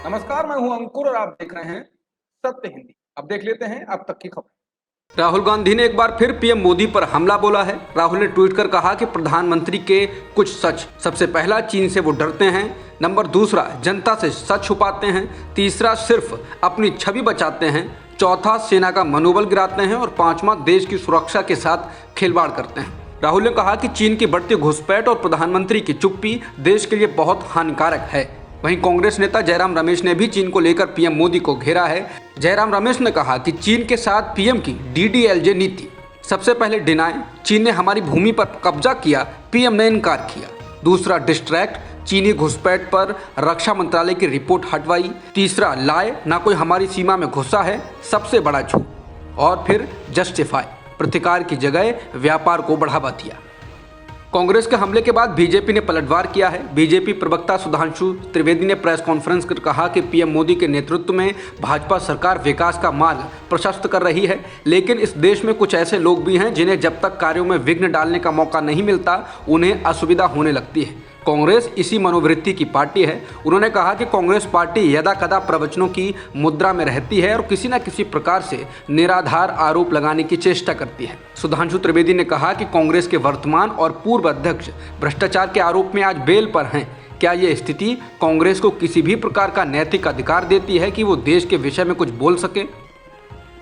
नमस्कार, मैं हूं अंकुर और आप देख रहे हैं सत्य हिंदी। अब देख लेते हैं अब तक की खबर। राहुल गांधी ने एक बार फिर पीएम मोदी पर हमला बोला है। राहुल ने ट्वीट कर कहा कि प्रधानमंत्री के कुछ सच। सबसे पहला, चीन से वो डरते हैं। नंबर दूसरा, जनता से सच छुपाते हैं। तीसरा, सिर्फ अपनी छवि बचाते हैं। चौथा, सेना का मनोबल गिराते हैं। और पांचवा, देश की सुरक्षा के साथ खिलवाड़ करते हैं। राहुल ने कहा कि चीन की बढ़ती घुसपैठ और प्रधानमंत्री की चुप्पी देश के लिए बहुत हानिकारक है। वहीं कांग्रेस नेता जयराम रमेश ने भी चीन को लेकर पीएम मोदी को घेरा है। जयराम रमेश ने कहा कि चीन के साथ पीएम की डीडीएलजे नीति। सबसे पहले डिनाय, चीन ने हमारी भूमि पर कब्जा किया, पीएम ने इनकार किया। दूसरा, डिस्ट्रैक्ट, चीनी घुसपैठ पर रक्षा मंत्रालय की रिपोर्ट हटवाई। तीसरा, लाए, ना कोई हमारी सीमा में घुसा है, सबसे बड़ा झूठ। और फिर जस्टिफाई, प्रतिकार की जगह व्यापार को बढ़ावा दिया। कांग्रेस के हमले के बाद बीजेपी ने पलटवार किया है। बीजेपी प्रवक्ता सुधांशु त्रिवेदी ने प्रेस कॉन्फ्रेंस कर कहा कि पीएम मोदी के नेतृत्व में भाजपा सरकार विकास का मार्ग प्रशस्त कर रही है, लेकिन इस देश में कुछ ऐसे लोग भी हैं जिन्हें जब तक कार्यों में विघ्न डालने का मौका नहीं मिलता उन्हें असुविधा होने लगती है। कांग्रेस इसी मनोवृत्ति की पार्टी है। उन्होंने कहा कि कांग्रेस पार्टी यदा कदा प्रवचनों की मुद्रा में रहती है और किसी न किसी प्रकार से निराधार आरोप लगाने की चेष्टा करती है। सुधांशु त्रिवेदी ने कहा कि कांग्रेस के वर्तमान और पूर्व अध्यक्ष भ्रष्टाचार के आरोप में आज बेल पर हैं। क्या ये स्थिति कांग्रेस को किसी भी प्रकार का नैतिक अधिकार देती है कि वो देश के विषय में कुछ बोल सके?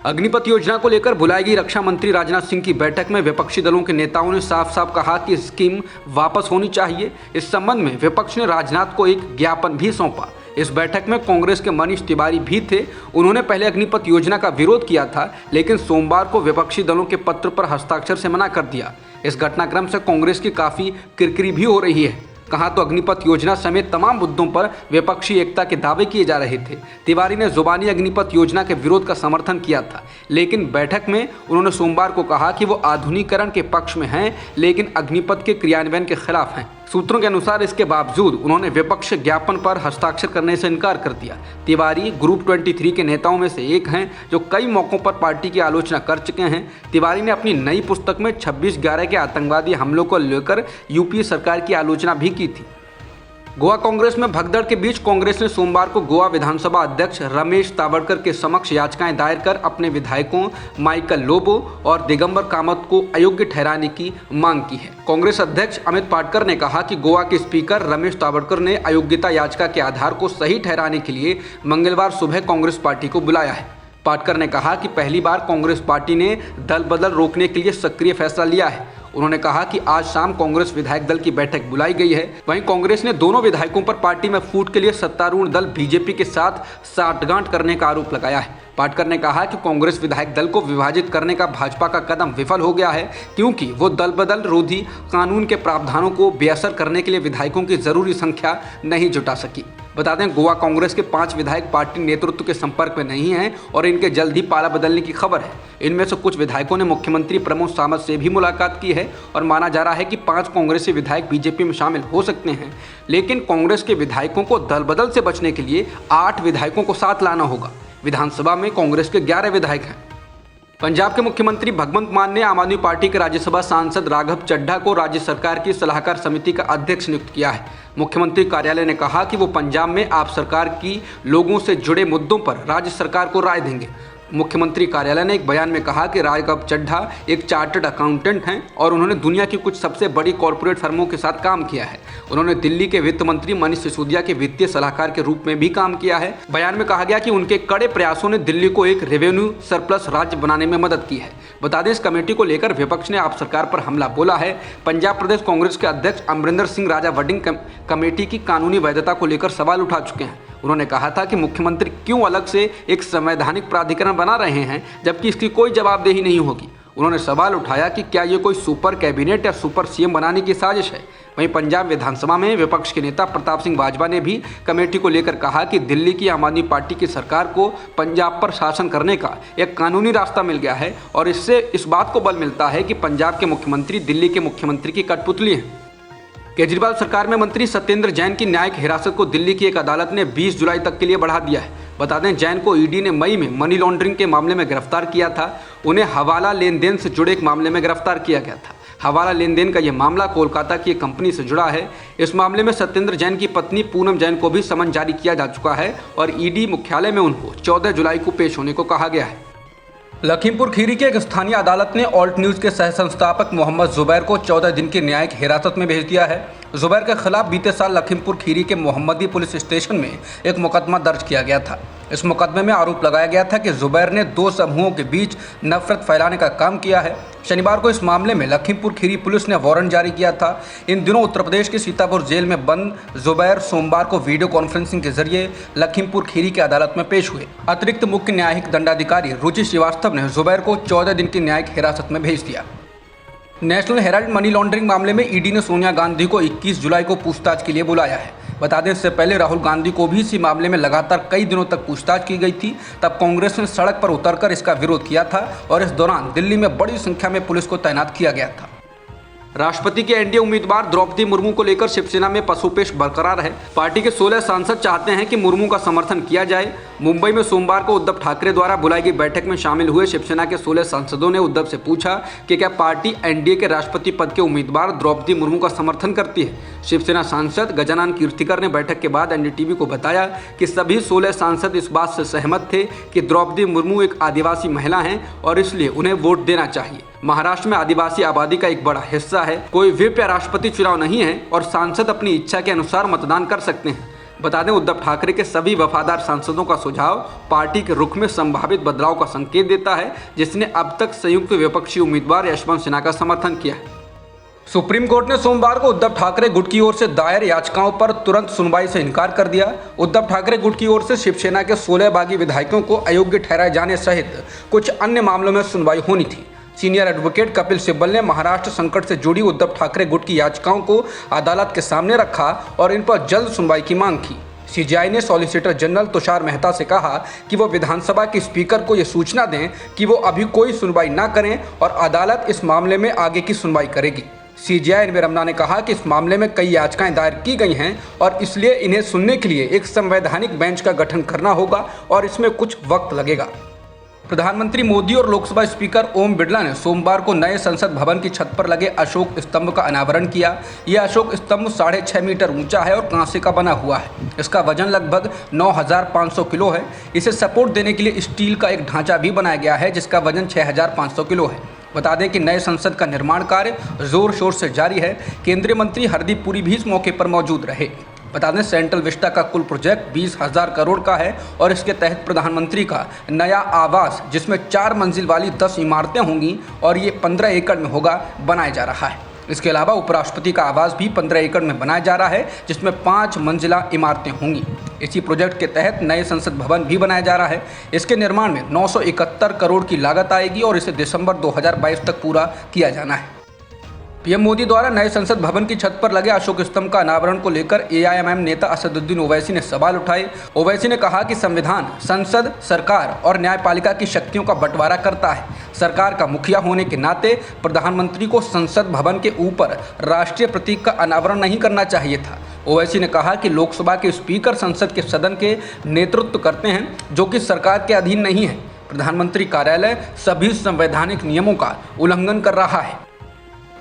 अग्निपथ योजना को लेकर बुलाई गई रक्षा मंत्री राजनाथ सिंह की बैठक में विपक्षी दलों के नेताओं ने साफ साफ कहा कि स्कीम वापस होनी चाहिए। इस संबंध में विपक्ष ने राजनाथ को एक ज्ञापन भी सौंपा। इस बैठक में कांग्रेस के मनीष तिवारी भी थे। उन्होंने पहले अग्निपथ योजना का विरोध किया था, लेकिन सोमवार को विपक्षी दलों के पत्र पर हस्ताक्षर से मना कर दिया। इस घटनाक्रम से कांग्रेस की काफ़ी किरकिरी भी हो रही है। कहाँ तो अग्निपथ योजना समेत तमाम मुद्दों पर विपक्षी एकता के दावे किए जा रहे थे। तिवारी ने जुबानी अग्निपथ योजना के विरोध का समर्थन किया था, लेकिन बैठक में उन्होंने सोमवार को कहा कि वो आधुनिकीकरण के पक्ष में हैं, लेकिन अग्निपथ के क्रियान्वयन के खिलाफ हैं। सूत्रों के अनुसार इसके बावजूद उन्होंने विपक्ष ज्ञापन पर हस्ताक्षर करने से इनकार कर दिया। तिवारी ग्रुप 23 के नेताओं में से एक हैं जो कई मौकों पर पार्टी की आलोचना कर चुके हैं। तिवारी ने अपनी नई पुस्तक में 26/11 के आतंकवादी हमलों को लेकर यूपीए सरकार की आलोचना भी की थी। गोवा कांग्रेस में भगदड़ के बीच कांग्रेस ने सोमवार को गोवा विधानसभा अध्यक्ष रमेश तावड़कर के समक्ष याचिकाएं दायर कर अपने विधायकों माइकल लोबो और दिगंबर कामत को अयोग्य ठहराने की मांग की है। कांग्रेस अध्यक्ष अमित पाटकर ने कहा कि गोवा के स्पीकर रमेश तावड़कर ने अयोग्यता याचिका के आधार को सही ठहराने के लिए मंगलवार सुबह कांग्रेस पार्टी को बुलाया है। पाटकर ने कहा कि पहली बार कांग्रेस पार्टी ने दल बदल रोकने के लिए सक्रिय फैसला लिया है। उन्होंने कहा कि आज शाम कांग्रेस विधायक दल की बैठक बुलाई गई है। वहीं कांग्रेस ने दोनों विधायकों पर पार्टी में फूट के लिए सत्तारूढ़ दल बीजेपी के साथ साठगांठ करने का आरोप लगाया है। पाटकर ने कहा कि कांग्रेस विधायक दल को विभाजित करने का भाजपा का कदम विफल हो गया है, क्योंकि वो दल बदल रोधी कानून के प्रावधानों को बेअसर करने के लिए विधायकों की जरूरी संख्या नहीं जुटा सकी। बता दें, गोवा कांग्रेस के 5 विधायक पार्टी नेतृत्व के संपर्क में नहीं हैं और इनके जल्द ही पाला बदलने की खबर है। इनमें से कुछ विधायकों ने मुख्यमंत्री प्रमोद सावंत से भी मुलाकात की है और माना जा रहा है कि 5 कांग्रेसी विधायक बीजेपी में शामिल हो सकते हैं, लेकिन कांग्रेस के विधायकों को दल बदल से बचने के लिए 8 विधायकों को साथ लाना होगा। विधानसभा में कांग्रेस के 11 विधायक हैं। पंजाब के मुख्यमंत्री भगवंत मान ने आम आदमी पार्टी के राज्यसभा सांसद राघव चड्ढा को राज्य सरकार की सलाहकार समिति का अध्यक्ष नियुक्त किया है। मुख्यमंत्री कार्यालय ने कहा कि वो पंजाब में आप सरकार की लोगों से जुड़े मुद्दों पर राज्य सरकार को राय देंगे। मुख्यमंत्री कार्यालय ने एक बयान में कहा कि राघव चड्ढा एक चार्टर्ड अकाउंटेंट हैं और उन्होंने दुनिया की कुछ सबसे बड़ी कॉरपोरेट फर्मों के साथ काम किया है। उन्होंने दिल्ली के वित्त मंत्री मनीष सिसोदिया के वित्तीय सलाहकार के रूप में भी काम किया है। बयान में कहा गया कि उनके कड़े प्रयासों ने दिल्ली को एक रेवेन्यू सरप्लस राज्य बनाने में मदद की है। बता दें, इस कमेटी को लेकर विपक्ष ने आप सरकार पर हमला बोला है। पंजाब प्रदेश कांग्रेस के अध्यक्ष अमरिंदर सिंह राजा वडिंग कमेटी की कानूनी वैधता को लेकर सवाल उठा चुके हैं। उन्होंने कहा था कि मुख्यमंत्री क्यों अलग से एक संवैधानिक प्राधिकरण बना रहे हैं जबकि इसकी कोई जवाबदेही नहीं होगी। उन्होंने सवाल उठाया कि क्या ये कोई सुपर कैबिनेट या सुपर सीएम बनाने की साजिश है। वहीं पंजाब विधानसभा में विपक्ष के नेता प्रताप सिंह बाजवा ने भी कमेटी को लेकर कहा कि दिल्ली की आम आदमी पार्टी की सरकार को पंजाब पर शासन करने का एक कानूनी रास्ता मिल गया है और इससे इस बात को बल मिलता है कि पंजाब के मुख्यमंत्री दिल्ली के मुख्यमंत्री की कठपुतली हैं। केजरीवाल सरकार में मंत्री सत्येंद्र जैन की न्यायिक हिरासत को दिल्ली की एक अदालत ने 20 जुलाई तक के लिए बढ़ा दिया है। बता दें, जैन को ईडी ने मई में मनी लॉन्ड्रिंग के मामले में गिरफ्तार किया था। उन्हें हवाला लेन देन से जुड़े एक मामले में गिरफ्तार किया गया था। हवाला लेन देन का यह मामला कोलकाता की एक कंपनी से जुड़ा है। इस मामले में सत्येंद्र जैन की पत्नी पूनम जैन को भी समन जारी किया जा चुका है और ईडी मुख्यालय में उनको 14 जुलाई को पेश होने को कहा गया है। लखीमपुर खीरी के एक स्थानीय अदालत ने ऑल्ट न्यूज के सह संस्थापक मोहम्मद जुबैर को 14 दिन की न्यायिक हिरासत में भेज दिया है। जुबैर के खिलाफ बीते साल लखीमपुर खीरी के मोहम्मदी पुलिस स्टेशन में एक मुकदमा दर्ज किया गया था। इस मुकदमे में आरोप लगाया गया था कि जुबैर ने 2 समूहों के बीच नफरत फैलाने का काम किया है। शनिवार को इस मामले में लखीमपुर खीरी पुलिस ने वारंट जारी किया था। इन दिनों उत्तर प्रदेश के सीतापुर जेल में बंद जुबैर सोमवार को वीडियो कॉन्फ्रेंसिंग के जरिए लखीमपुर खीरी की अदालत में पेश हुए। अतिरिक्त मुख्य न्यायिक दंडाधिकारी रुचि श्रीवास्तव ने जुबैर को 14 दिन की न्यायिक हिरासत में भेज दिया। नेशनल हेराल्ड मनी लॉन्ड्रिंग मामले में ईडी ने सोनिया गांधी को 21 जुलाई को पूछताछ के लिए बुलाया है। बता दें, इससे पहले राहुल गांधी को भी इसी मामले में लगातार कई दिनों तक पूछताछ की गई थी। तब कांग्रेस ने सड़क पर उतरकर इसका विरोध किया था और इस दौरान दिल्ली में बड़ी संख्या में पुलिस को तैनात किया गया था। राष्ट्रपति के एनडीए उम्मीदवार द्रौपदी मुर्मू को लेकर शिवसेना में पसोपेश बरकरार है। पार्टी के 16 सांसद चाहते हैं कि मुर्मू का समर्थन किया जाए। मुंबई में सोमवार को उद्धव ठाकरे द्वारा बुलाई गई बैठक में शामिल हुए शिवसेना के 16 सांसदों ने उद्धव से पूछा कि क्या पार्टी एनडीए के राष्ट्रपति पद के उम्मीदवार द्रौपदी मुर्मू का समर्थन करती है। शिवसेना सांसद गजानन कीर्तिकर ने बैठक के बाद एनडीटीवी को बताया कि सभी 16 सांसद इस बात से सहमत थे कि द्रौपदी मुर्मू एक आदिवासी महिला हैं और इसलिए उन्हें वोट देना चाहिए। महाराष्ट्र में आदिवासी आबादी का एक बड़ा हिस्सा है। कोई व्हिप या राष्ट्रपति चुनाव नहीं है और सांसद अपनी इच्छा के अनुसार मतदान कर सकते हैं। बता दें, उद्धव ठाकरे के सभी वफादार सांसदों का सुझाव पार्टी के रुख में संभावित बदलाव का संकेत देता है, जिसने अब तक संयुक्त विपक्षी उम्मीदवार यशवंत सिन्हा का समर्थन किया है। सुप्रीम कोर्ट ने सोमवार को उद्धव ठाकरे गुट की ओर से दायर याचिकाओं पर तुरंत सुनवाई से इनकार कर दिया। उद्धव ठाकरे गुट की ओर से शिवसेना के 16 बागी विधायकों को अयोग्य ठहराए जाने सहित कुछ अन्य मामलों में सुनवाई होनी थी। सीनियर एडवोकेट कपिल सिब्बल ने महाराष्ट्र संकट से जुड़ी उद्धव ठाकरे गुट की याचिकाओं को अदालत के सामने रखा और इन पर जल्द सुनवाई की मांग की। सीजेआई ने सॉलिसिटर जनरल तुषार मेहता से कहा कि वो विधानसभा के स्पीकर को ये सूचना दें कि वो अभी कोई सुनवाई ना करें और अदालत इस मामले में आगे की सुनवाई करेगी। सीजेआई एनवी रमना ने कहा कि इस मामले में कई याचिकाएं दायर की गई हैं और इसलिए इन्हें सुनने के लिए एक संवैधानिक बेंच का गठन करना होगा और इसमें कुछ वक्त लगेगा। प्रधानमंत्री मोदी और लोकसभा स्पीकर ओम बिरला ने सोमवार को नए संसद भवन की छत पर लगे अशोक स्तंभ का अनावरण किया। यह अशोक स्तंभ 6.5 मीटर ऊंचा है और कांसे का बना हुआ है। इसका वजन लगभग 9,500 किलो है। इसे सपोर्ट देने के लिए स्टील का एक ढांचा भी बनाया गया है जिसका वजन 6,500 किलो है। बता दें कि नए संसद का निर्माण कार्य जोर शोर से जारी है। केंद्रीय मंत्री हरदीप पुरी भी इस मौके पर मौजूद रहे। बता दें, सेंट्रल विस्टा का कुल प्रोजेक्ट 20,000 करोड़ का है और इसके तहत प्रधानमंत्री का नया आवास, जिसमें 4 मंजिल वाली 10 इमारतें होंगी और ये 15 एकड़ में होगा, बनाया जा रहा है। इसके अलावा उपराष्ट्रपति का आवास भी 15 एकड़ में बनाया जा रहा है जिसमें 5 मंजिला इमारतें होंगी। इसी प्रोजेक्ट के तहत नए संसद भवन भी बनाया जा रहा है। इसके निर्माण में 971 करोड़ की लागत आएगी और इसे दिसंबर 2022 तक पूरा किया जाना है। पीएम मोदी द्वारा नए संसद भवन की छत पर लगे अशोक स्तंभ का अनावरण को लेकर एआईएमआईएम नेता असदुद्दीन ओवैसी ने सवाल उठाए। ओवैसी ने कहा कि संविधान संसद, सरकार और न्यायपालिका की शक्तियों का बंटवारा करता है। सरकार का मुखिया होने के नाते प्रधानमंत्री को संसद भवन के ऊपर राष्ट्रीय प्रतीक का अनावरण नहीं करना चाहिए था। ओवैसी ने कहा कि लोकसभा के स्पीकर संसद के सदन के नेतृत्व करते हैं, जो कि सरकार के अधीन नहीं है। प्रधानमंत्री कार्यालय सभी संवैधानिक नियमों का उल्लंघन कर रहा है।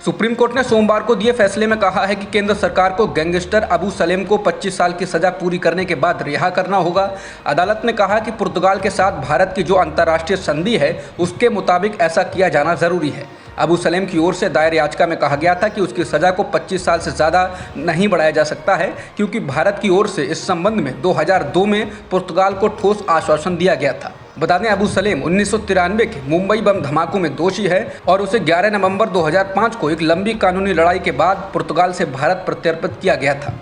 सुप्रीम कोर्ट ने सोमवार को दिए फैसले में कहा है कि केंद्र सरकार को गैंगस्टर अबू सलेम को 25 साल की सजा पूरी करने के बाद रिहा करना होगा। अदालत ने कहा कि पुर्तगाल के साथ भारत की जो अंतर्राष्ट्रीय संधि है उसके मुताबिक ऐसा किया जाना जरूरी है। अबू सलेम की ओर से दायर याचिका में कहा गया था कि उसकी सज़ा को 25 साल से ज़्यादा नहीं बढ़ाया जा सकता है, क्योंकि भारत की ओर से इस संबंध में 2002 में पुर्तगाल को ठोस आश्वासन दिया गया था। बता दें, अबू सलेम 1993 के मुंबई बम धमाकों में दोषी है और उसे 11 नवंबर 2005 को एक लंबी कानूनी लड़ाई के बाद पुर्तगाल से भारत प्रत्यर्पित किया गया था।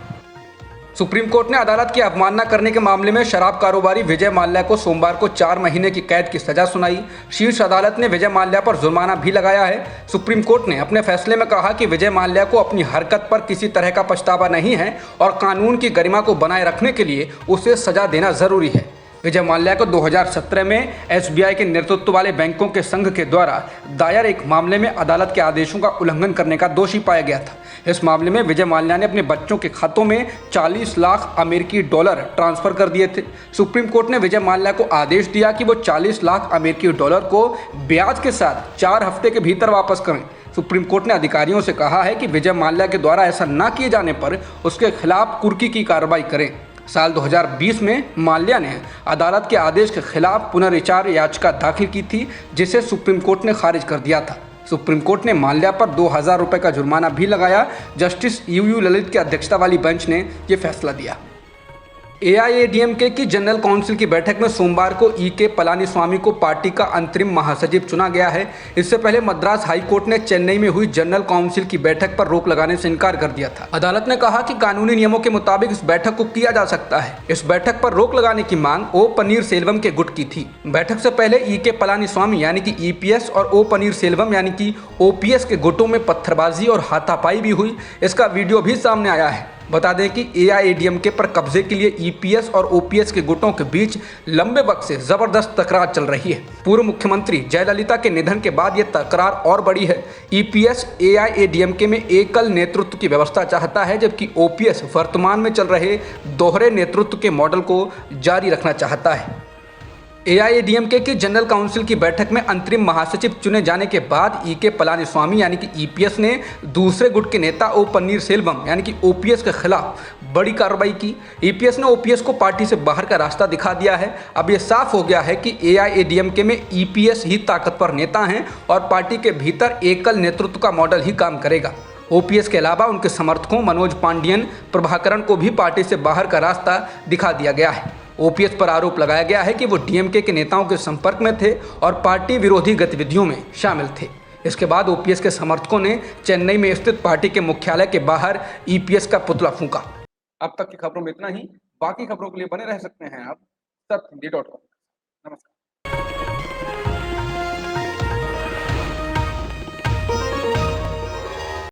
सुप्रीम कोर्ट ने अदालत की अवमानना करने के मामले में शराब कारोबारी विजय माल्या को सोमवार को 4 महीने की कैद की सजा सुनाई। शीर्ष अदालत ने विजय माल्या पर जुर्माना भी लगाया है। सुप्रीम कोर्ट ने अपने फैसले में कहा कि विजय माल्या को अपनी हरकत पर किसी तरह का पछतावा नहीं है और कानून की गरिमा को बनाए रखने के लिए उसे सजा देना जरूरी है। विजय माल्या को 2017 में एसबीआई के नेतृत्व वाले बैंकों के संघ के द्वारा दायर एक मामले में अदालत के आदेशों का उल्लंघन करने का दोषी पाया गया था। इस मामले में विजय माल्या ने अपने बच्चों के खातों में 40 लाख अमेरिकी डॉलर ट्रांसफर कर दिए थे। सुप्रीम कोर्ट ने विजय माल्या को आदेश दिया कि वो 40 लाख अमेरिकी डॉलर को ब्याज के साथ 4 हफ्ते के भीतर वापस करें। सुप्रीम कोर्ट ने अधिकारियों से कहा है कि विजय माल्या के द्वारा ऐसा न किए जाने पर उसके खिलाफ कुर्की की कार्रवाई करें। साल 2020 में माल्या ने अदालत के आदेश के खिलाफ पुनर्विचार याचिका दाखिल की थी, जिसे सुप्रीम कोर्ट ने खारिज कर दिया था। सुप्रीम कोर्ट ने माल्या पर 2000 रुपये का जुर्माना भी लगाया। जस्टिस यूयू ललित की अध्यक्षता वाली बेंच ने ये फैसला दिया। एआईएडीएमके की जनरल काउंसिल की बैठक में सोमवार को ई.के. पलानीस्वामी को पार्टी का अंतरिम महासचिव चुना गया है। इससे पहले मद्रास हाई कोर्ट ने चेन्नई में हुई जनरल काउंसिल की बैठक पर रोक लगाने से इनकार कर दिया था। अदालत ने कहा कि कानूनी नियमों के मुताबिक इस बैठक को किया जा सकता है। इस बैठक पर रोक लगाने की मांग ओ पनीरसेल्वम के गुट की थी। बैठक से पहले ई.के. पलानीस्वामी यानी कि ईपीएस और ओ पनीरसेल्वम यानी कि ओपीएस के गुटों में पत्थरबाजी और हाथापाई भी हुई। इसका वीडियो भी सामने आया है। बता दें कि एआईएडीएमके पर कब्जे के लिए ईपीएस और ओपीएस के गुटों के बीच लंबे वक्त से जबरदस्त तकरार चल रही है। पूर्व मुख्यमंत्री जयललिता के निधन के बाद यह तकरार और बढ़ी है। ईपीएस एआईएडीएमके में एकल नेतृत्व की व्यवस्था चाहता है, जबकि ओपीएस वर्तमान में चल रहे दोहरे नेतृत्व के मॉडल को जारी रखना चाहता है। एआईएडीएमके की जनरल काउंसिल की बैठक में अंतरिम महासचिव चुने जाने के बाद ई.के. पलानीस्वामी यानी कि ईपीएस ने दूसरे गुट के नेता ओ पनीरसेल्वम यानी कि ओपीएस के खिलाफ बड़ी कार्रवाई की। ईपीएस ने ओपीएस को पार्टी से बाहर का रास्ता दिखा दिया है। अब यह साफ हो गया है कि एआईएडीएमके में ईपीएस ही ताकतवर नेता हैं और पार्टी के भीतर एकल नेतृत्व का मॉडल ही काम करेगा। ओपीएस के अलावा उनके समर्थकों मनोज पांडियन, प्रभाकरण को भी पार्टी से बाहर का रास्ता दिखा दिया गया है। ओपीएस पर आरोप लगाया गया है कि वो डीएमके के नेताओं के संपर्क में थे और पार्टी विरोधी गतिविधियों में शामिल थे। इसके बाद ओपीएस के समर्थकों ने चेन्नई में स्थित पार्टी के मुख्यालय के बाहर ईपीएस का पुतला फूंका। अब तक की खबरों में इतना ही। बाकी खबरों के लिए बने रह सकते हैं आप सत्यहिंदी.com।